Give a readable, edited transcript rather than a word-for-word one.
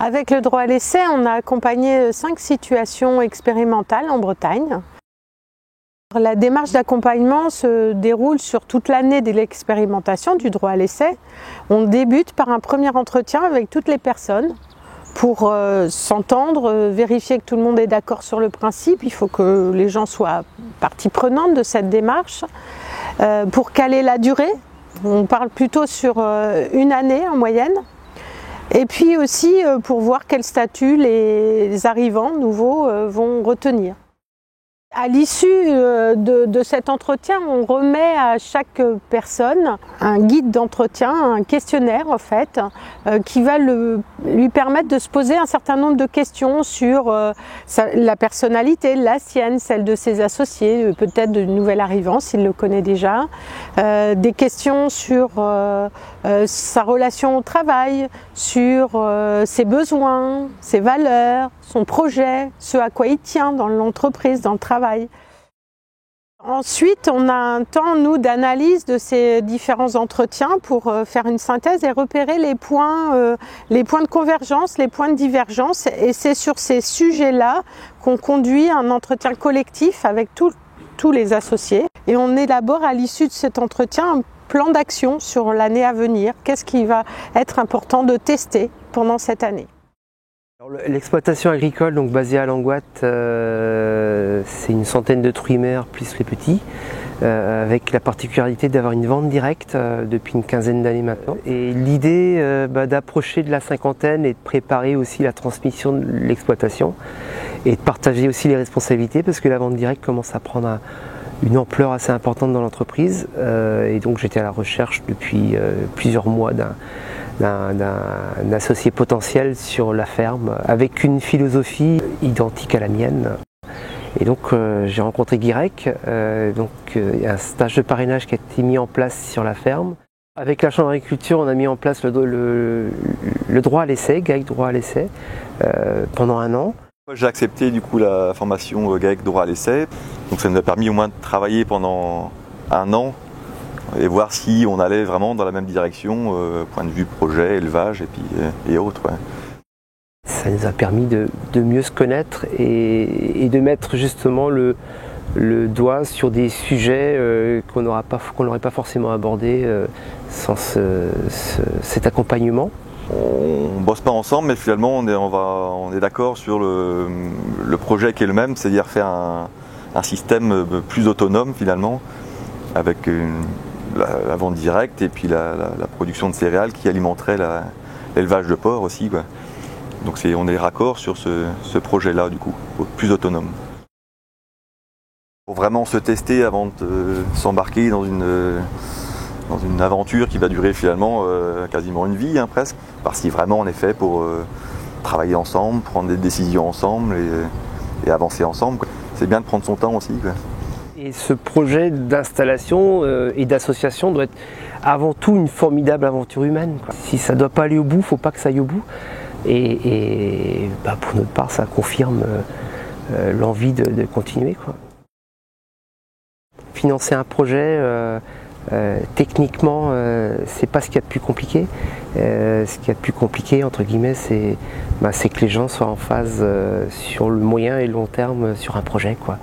Avec le droit à l'essai, on a accompagné 5 situations expérimentales en Bretagne. La démarche d'accompagnement se déroule sur toute l'année de l'expérimentation du droit à l'essai. On débute par un premier entretien avec toutes les personnes pour s'entendre, vérifier que tout le monde est d'accord sur le principe. Il faut que les gens soient partie prenante de cette démarche. Pour caler la durée, on parle plutôt sur une année en moyenne. Et puis aussi pour voir quel statut les arrivants nouveaux vont retenir. À l'issue de cet entretien, on remet à chaque personne un guide d'entretien, un questionnaire en fait, qui va lui permettre de se poser un certain nombre de questions sur la personnalité, la sienne, celle de ses associés, peut-être de nouvel arrivant s'il le connaît déjà, des questions sur sa relation au travail, sur ses besoins, ses valeurs, son projet, ce à quoi il tient dans l'entreprise, dans le travail. Ensuite, on a un temps, nous, d'analyse de ces différents entretiens pour faire une synthèse et repérer les points de convergence, les points de divergence. Et c'est sur ces sujets-là qu'on conduit un entretien collectif avec tous les associés. Et on élabore à l'issue de cet entretien un plan d'action sur l'année à venir. Qu'est-ce qui va être important de tester pendant cette année? L'exploitation agricole, donc basée à Langoat, c'est une centaine de truimères plus les petits, avec la particularité d'avoir une vente directe depuis une quinzaine d'années maintenant. Et l'idée d'approcher de la cinquantaine et de préparer aussi la transmission de l'exploitation et de partager aussi les responsabilités parce que la vente directe commence à prendre une ampleur assez importante dans l'entreprise. Et donc j'étais à la recherche depuis plusieurs mois d'un associé potentiel sur la ferme avec une philosophie identique à la mienne. Et donc j'ai rencontré Guirec, il y a un stage de parrainage qui a été mis en place sur la ferme. Avec la Chambre d'agriculture, on a mis en place le droit à l'essai, GAEC droit à l'essai, pendant 1 an. J'ai accepté du coup la formation GAEC droit à l'essai, donc ça nous a permis au moins de travailler pendant 1 an et voir si on allait vraiment dans la même direction, point de vue projet, élevage et autres. Ouais. Ça nous a permis de mieux se connaître et de mettre justement le doigt sur des sujets qu'on n'aurait pas forcément abordés sans cet accompagnement. On bosse pas ensemble, mais finalement on est d'accord sur le projet qui est le même, c'est-à-dire faire un système plus autonome finalement, avec la vente directe et puis la production de céréales qui alimenterait l'élevage de porc aussi, quoi. Donc on est raccord sur ce projet-là du coup, plus autonome. Pour vraiment se tester avant de s'embarquer dans une aventure qui va durer finalement quasiment une vie presque, parce que vraiment on est fait pour travailler ensemble, prendre des décisions ensemble et avancer ensemble, quoi. C'est bien de prendre son temps aussi, quoi. Et ce projet d'installation et d'association doit être avant tout une formidable aventure humaine, quoi. Si ça ne doit pas aller au bout, il ne faut pas que ça aille au bout. Et pour notre part, ça confirme l'envie de continuer, quoi. Financer un projet, techniquement, c'est pas ce qu'il y a de plus compliqué. Ce qu'il y a de plus compliqué, entre guillemets, c'est que les gens soient en phase sur le moyen et le long terme sur un projet, quoi.